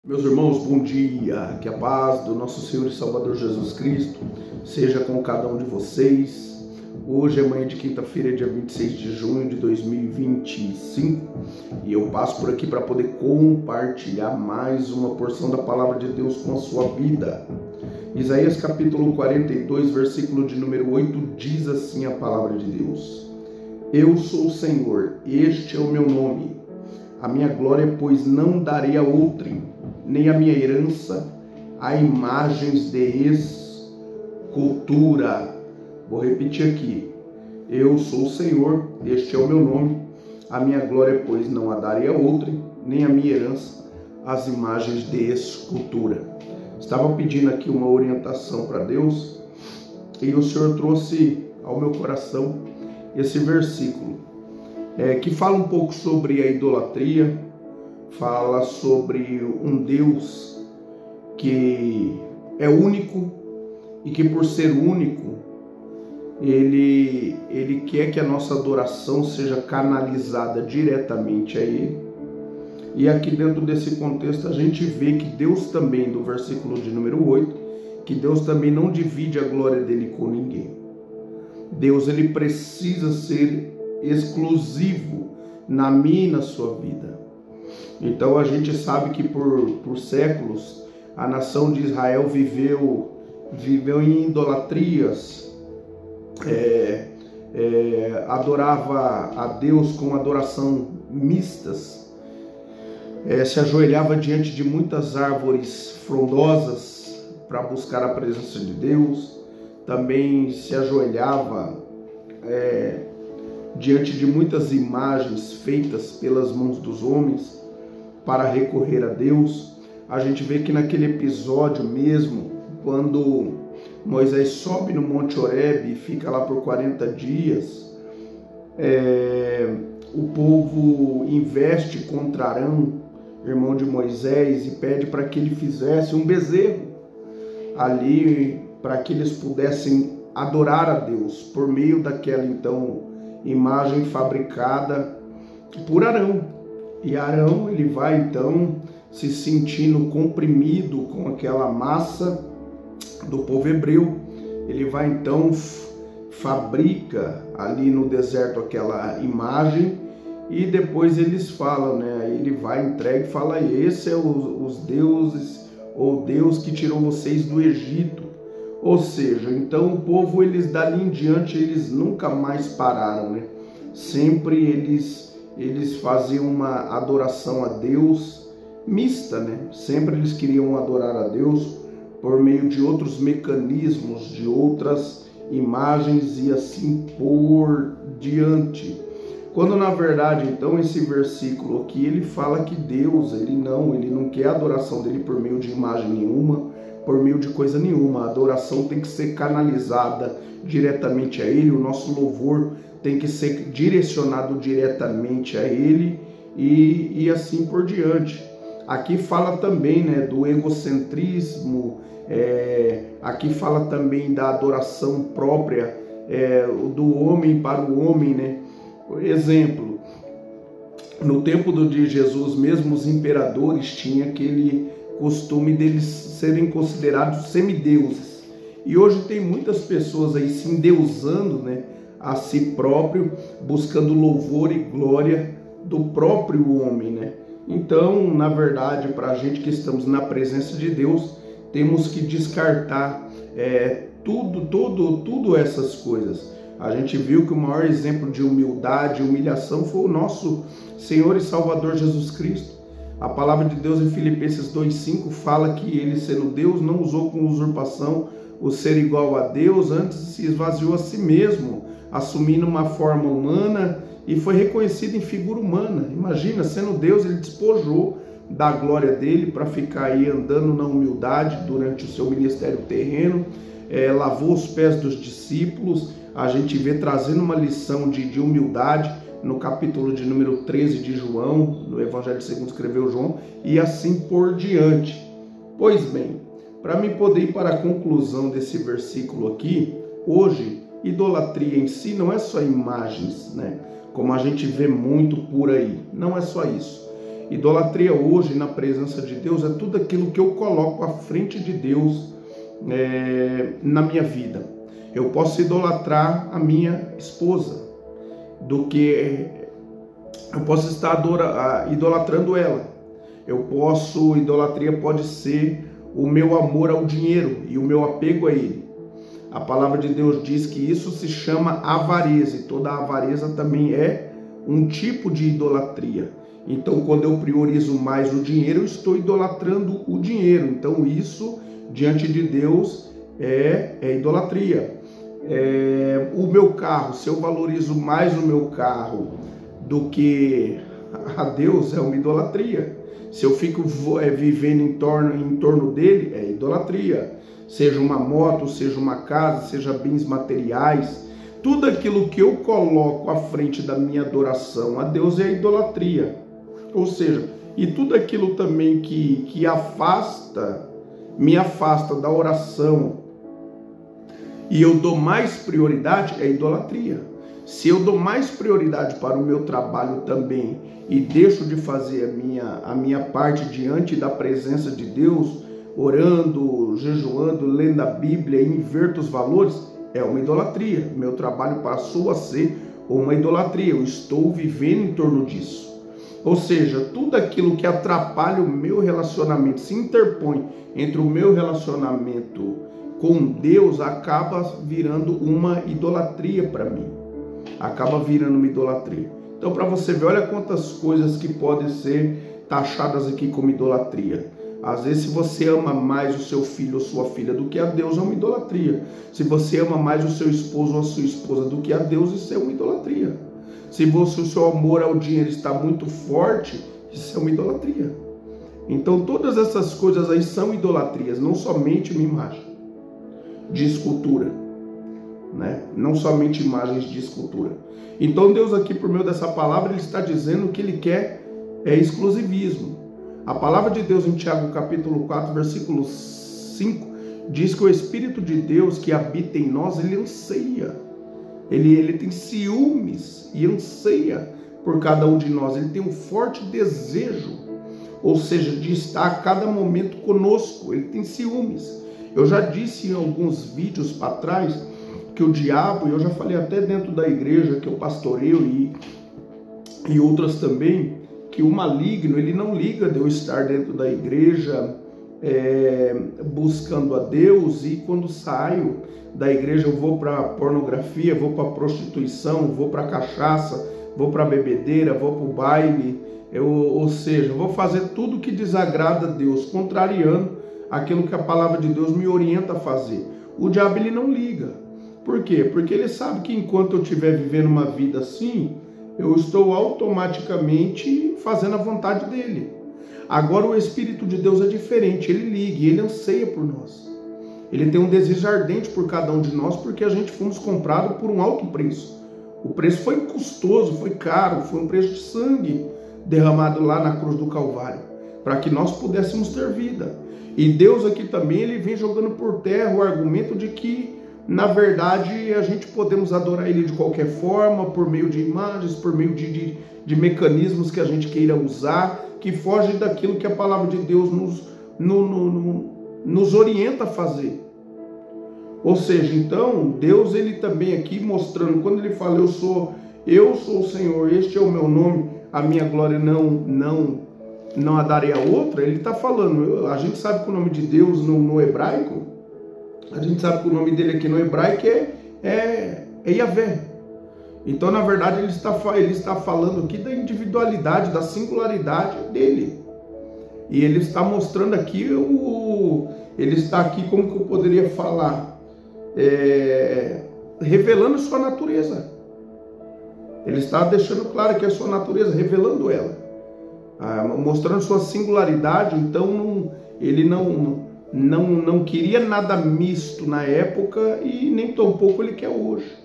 Meus irmãos, bom dia, que a paz do nosso Senhor e Salvador Jesus Cristo seja com cada um de vocês. Hoje é manhã de quinta-feira, dia 26 de junho de 2025, e eu passo por aqui para poder compartilhar mais uma porção da Palavra de Deus com a sua vida. Isaías capítulo 42, versículo de número 8, diz assim a Palavra de Deus: Eu sou o Senhor, este é o meu nome, a minha glória, pois não darei a outrem, nem a minha herança a imagens de escultura. Vou repetir aqui: eu sou o Senhor, este é o meu nome, a minha glória, pois não a darei a outrem, nem a minha herança as imagens de escultura. Estava pedindo aqui uma orientação para Deus e o Senhor trouxe ao meu coração esse versículo que fala um pouco sobre a idolatria, fala sobre um Deus que é único e que, por ser único, ele quer que a nossa adoração seja canalizada diretamente a Ele. E aqui dentro desse contexto a gente vê que Deus também, do versículo de número 8, que Deus também não divide a glória dele com ninguém. Deus, ele precisa ser exclusivo na minha e na sua vida. Então a gente sabe que por séculos a nação de Israel viveu em idolatrias, adorava a Deus com adoração mistas, se ajoelhava diante de muitas árvores frondosas para buscar a presença de Deus, também se ajoelhava diante de muitas imagens feitas pelas mãos dos homens para recorrer a Deus. A gente vê que naquele episódio mesmo, quando Moisés sobe no Monte Horebe e fica lá por 40 dias, o povo investe contra Arão, irmão de Moisés, e pede para que ele fizesse um bezerro ali, para que eles pudessem adorar a Deus por meio daquela então imagem fabricada por Arão. E Arão, ele vai então se sentindo comprimido com aquela massa do povo hebreu. Ele vai então, fabrica ali no deserto aquela imagem, e depois eles falam, ele vai, entrega e fala: esse é os deuses, ou Deus que tirou vocês do Egito. Ou seja, então o povo, eles dali em diante, eles nunca mais pararam, Sempre eles faziam uma adoração a Deus mista, Sempre eles queriam adorar a Deus por meio de outros mecanismos, de outras imagens e assim por diante. Quando na verdade, então, esse versículo aqui, ele fala que Deus, ele não quer a adoração dele por meio de imagem nenhuma, por meio de coisa nenhuma. A adoração tem que ser canalizada diretamente a Ele, o nosso louvor tem que ser direcionado diretamente a Ele e assim por diante. Aqui fala também do egocentrismo, aqui fala também da adoração própria do homem para o homem, Por exemplo, no tempo de Jesus mesmo, os imperadores tinham aquele costume deles serem considerados semideuses. E hoje tem muitas pessoas aí se endeusando, a si próprio, buscando louvor e glória do próprio homem, Então, na verdade, para a gente que estamos na presença de Deus, temos que descartar tudo essas coisas. A gente viu que o maior exemplo de humildade e humilhação foi o nosso Senhor e Salvador Jesus Cristo. A palavra de Deus em Filipenses 2,5 fala que ele, sendo Deus, não usou com usurpação o ser igual a Deus, antes se esvaziou a si mesmo, assumindo uma forma humana, e foi reconhecido em figura humana. Imagina, sendo Deus, ele despojou da glória dele para ficar aí andando na humildade durante o seu ministério terreno, lavou os pés dos discípulos. A gente vê trazendo uma lição de humildade no capítulo de número 13 de João, no Evangelho segundo escreveu João, e assim por diante. Pois bem, para me poder ir para a conclusão desse versículo aqui, hoje, idolatria em si não é só imagens, como a gente vê muito por aí, não é só isso. Idolatria hoje na presença de Deus é tudo aquilo que eu coloco à frente de Deus na minha vida. Eu posso idolatrar a minha esposa, eu posso estar idolatrando ela. Idolatria pode ser o meu amor ao dinheiro e o meu apego a ele. A palavra de Deus diz que isso se chama avareza, e toda avareza também é um tipo de idolatria. Então, quando eu priorizo mais o dinheiro, eu estou idolatrando o dinheiro. Então, isso, diante de Deus, é idolatria. O meu carro, se eu valorizo mais o meu carro do que a Deus, é uma idolatria. Se eu fico vivendo em torno dele, é idolatria. Seja uma moto, seja uma casa, seja bens materiais, tudo aquilo que eu coloco à frente da minha adoração a Deus é idolatria. Ou seja, e tudo aquilo também que me afasta da oração e eu dou mais prioridade, é idolatria. Se eu dou mais prioridade para o meu trabalho também e deixo de fazer a minha parte diante da presença de Deus, orando, jejuando, lendo a Bíblia e inverto os valores, é uma idolatria. Meu trabalho passou a ser uma idolatria. Eu estou vivendo em torno disso. Ou seja, tudo aquilo que atrapalha o meu relacionamento, se interpõe entre o meu relacionamento com Deus, acaba virando uma idolatria para mim. Acaba virando uma idolatria. Então, para você ver, olha quantas coisas que podem ser taxadas aqui como idolatria. Às vezes, se você ama mais o seu filho ou sua filha do que a Deus, é uma idolatria. Se você ama mais o seu esposo ou a sua esposa do que a Deus, isso é uma idolatria. Se o seu amor ao dinheiro está muito forte, isso é uma idolatria. Então, todas essas coisas aí são idolatrias, não somente uma imagem de escultura, né? Não somente imagens de escultura. Então, Deus aqui, por meio dessa palavra, Ele está dizendo que Ele quer exclusivismo. A palavra de Deus em Tiago capítulo 4, versículo 5, diz que o Espírito de Deus que habita em nós, Ele anseia. Ele tem ciúmes e anseia por cada um de nós. Ele tem um forte desejo, ou seja, de estar a cada momento conosco. Ele tem ciúmes. Eu já disse em alguns vídeos para trás que o diabo, e eu já falei até dentro da igreja que eu pastoreio e outras também, que o maligno, ele não liga de eu estar dentro da igreja buscando a Deus, e quando saio da igreja eu vou para pornografia, vou para prostituição, vou para cachaça, vou para bebedeira, vou para o baile, ou seja, vou fazer tudo que desagrada a Deus, contrariando aquilo que a palavra de Deus me orienta a fazer. O diabo, ele não liga. Por quê? Porque ele sabe que enquanto eu estiver vivendo uma vida assim, eu estou automaticamente fazendo a vontade dele. Agora o Espírito de Deus é diferente, ele liga, ele anseia por nós. Ele tem um desejo ardente por cada um de nós, porque a gente fomos comprados por um alto preço. O preço foi custoso, foi caro, foi um preço de sangue derramado lá na cruz do Calvário, para que nós pudéssemos ter vida. E Deus aqui também, ele vem jogando por terra o argumento de que, na verdade, a gente podemos adorar ele de qualquer forma, por meio de imagens, por meio de mecanismos que a gente queira usar, que fogem daquilo que a palavra de Deus nos orienta a fazer. Ou seja, então, Deus, ele também aqui mostrando, quando ele fala, eu sou o Senhor, este é o meu nome, a minha glória não a darei a outra, ele está falando, a gente sabe que o nome de Deus no hebraico, a gente sabe que o nome dele aqui no hebraico é Yahvé. Então, na verdade, ele está falando aqui da individualidade, da singularidade dele. E ele está mostrando aqui, ele está aqui, como que eu poderia falar? Revelando sua natureza. Ele está deixando claro que é a sua natureza, revelando ela. Mostrando sua singularidade. Então, ele não queria nada misto na época e nem tampouco ele quer hoje.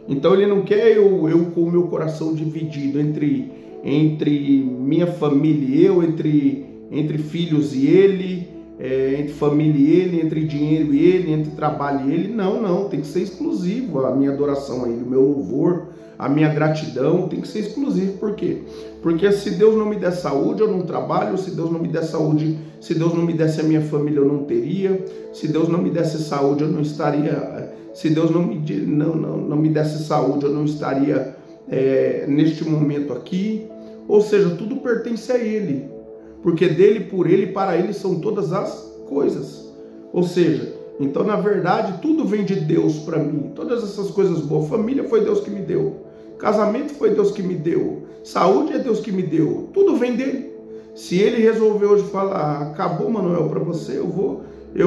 Então ele não quer eu com o meu coração dividido entre minha família e eu, entre filhos e ele, entre família e ele, entre dinheiro e ele, entre trabalho e ele. Não, tem que ser exclusivo a minha adoração a ele, o meu louvor, a minha gratidão tem que ser exclusiva. Por quê? Porque se Deus não me der saúde, eu não trabalho. Se Deus não me der saúde, se Deus não me desse a minha família, eu não teria. Se Deus não me desse saúde, eu não estaria. Se Deus não me desse saúde, eu não estaria neste momento aqui. Ou seja, tudo pertence a Ele. Porque dele, por Ele e para Ele são todas as coisas. Ou seja, então na verdade tudo vem de Deus para mim. Todas essas coisas boas. Família foi Deus que me deu. Casamento foi Deus que me deu. Saúde é Deus que me deu. Tudo vem dele. Se Ele resolveu hoje falar, acabou, Manuel, para você, eu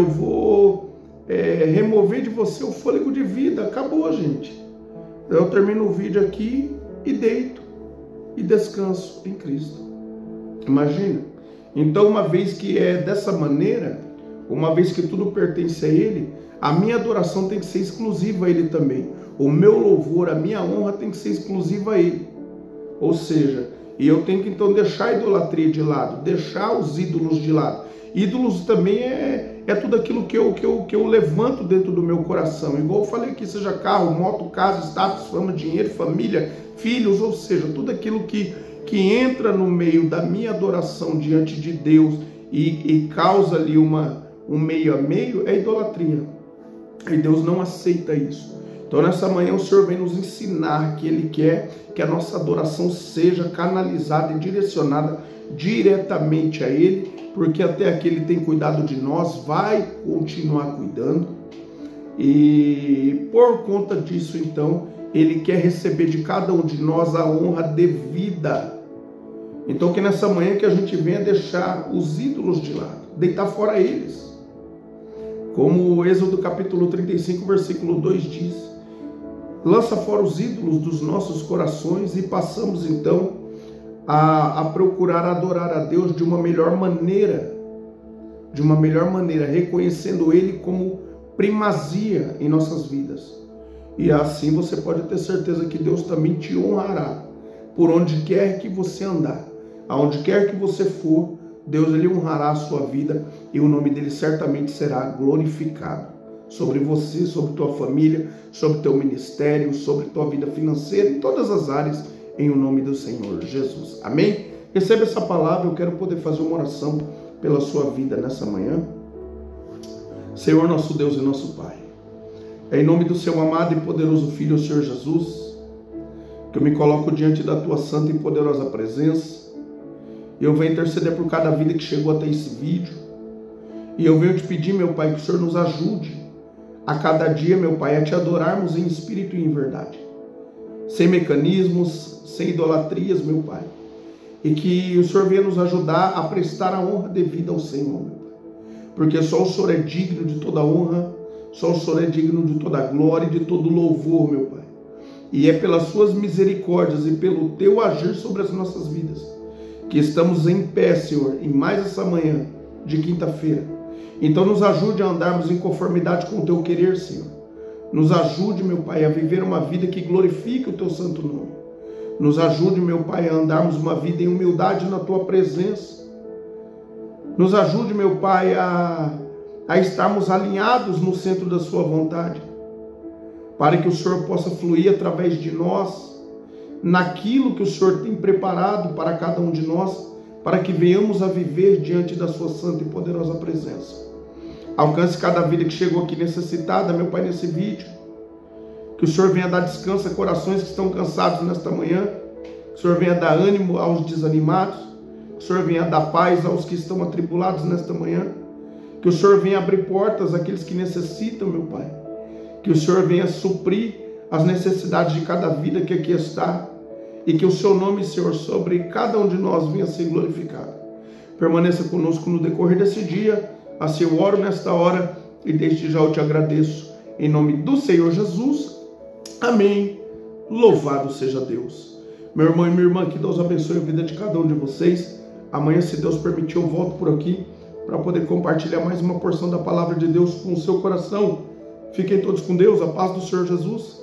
vou remover de você o fôlego de vida. Acabou, gente. Eu termino o vídeo aqui e deito. E descanso em Cristo. Imagina. Então, uma vez que é dessa maneira, uma vez que tudo pertence a Ele, a minha adoração tem que ser exclusiva a Ele também. O meu louvor, a minha honra tem que ser exclusiva a Ele. Ou seja, e eu tenho que então deixar a idolatria de lado, deixar os ídolos de lado. Ídolos também é tudo aquilo que eu levanto dentro do meu coração. Igual eu falei aqui, seja carro, moto, casa, status, fama, dinheiro, família, filhos, ou seja, tudo aquilo que entra no meio da minha adoração diante de Deus e causa ali um meio a meio, é idolatria. E Deus não aceita isso. Então nessa manhã o Senhor vem nos ensinar que Ele quer que a nossa adoração seja canalizada e direcionada diretamente a Ele, porque até aqui Ele tem cuidado de nós, vai continuar cuidando. E por conta disso então, Ele quer receber de cada um de nós a honra devida. Então que nessa manhã que a gente venha deixar os ídolos de lado, deitar fora eles. Como o Êxodo capítulo 35, versículo 2 diz, lança fora os ídolos dos nossos corações e passamos então a procurar adorar a Deus de uma melhor maneira, reconhecendo Ele como primazia em nossas vidas. E assim você pode ter certeza que Deus também te honrará por onde quer que você andar, aonde quer que você for. Deus Ele honrará a sua vida e o nome dele certamente será glorificado sobre você, sobre tua família, sobre teu ministério, sobre tua vida financeira, em todas as áreas, em o nome do Senhor Jesus. Amém? Receba essa palavra, eu quero poder fazer uma oração pela sua vida nessa manhã. Senhor, nosso Deus e nosso Pai, é em nome do seu amado e poderoso Filho, o Senhor Jesus, que eu me coloco diante da tua santa e poderosa presença. E eu venho interceder por cada vida que chegou até esse vídeo. E eu venho te pedir, meu Pai, que o Senhor nos ajude a cada dia, meu Pai, a te adorarmos em espírito e em verdade. Sem mecanismos, sem idolatrias, meu Pai. E que o Senhor venha nos ajudar a prestar a honra devida ao Senhor, meu Pai. Porque só o Senhor é digno de toda honra, só o Senhor é digno de toda glória e de todo louvor, meu Pai. E é pelas suas misericórdias e pelo teu agir sobre as nossas vidas que estamos em pé, Senhor, em mais essa manhã de quinta-feira. Então nos ajude a andarmos em conformidade com o teu querer, Senhor. Nos ajude, meu Pai, a viver uma vida que glorifique o teu santo nome. Nos ajude, meu Pai, a andarmos uma vida em humildade na tua presença. Nos ajude, meu Pai, a estarmos alinhados no centro da sua vontade, para que o Senhor possa fluir através de nós, naquilo que o Senhor tem preparado para cada um de nós, para que venhamos a viver diante da sua santa e poderosa presença. Alcance cada vida que chegou aqui necessitada, meu Pai, nesse vídeo. Que o Senhor venha dar descanso a corações que estão cansados nesta manhã. Que o Senhor venha dar ânimo aos desanimados. Que o Senhor venha dar paz aos que estão atribulados nesta manhã. Que o Senhor venha abrir portas àqueles que necessitam, meu Pai. Que o Senhor venha suprir as necessidades de cada vida que aqui está, e que o seu nome, Senhor, sobre cada um de nós venha ser glorificado. Permaneça conosco no decorrer desse dia. Assim eu oro nesta hora e desde já eu te agradeço. Em nome do Senhor Jesus. Amém. Louvado seja Deus. Meu irmão e minha irmã, que Deus abençoe a vida de cada um de vocês. Amanhã, se Deus permitir, eu volto por aqui para poder compartilhar mais uma porção da palavra de Deus com o seu coração. Fiquem todos com Deus. A paz do Senhor Jesus.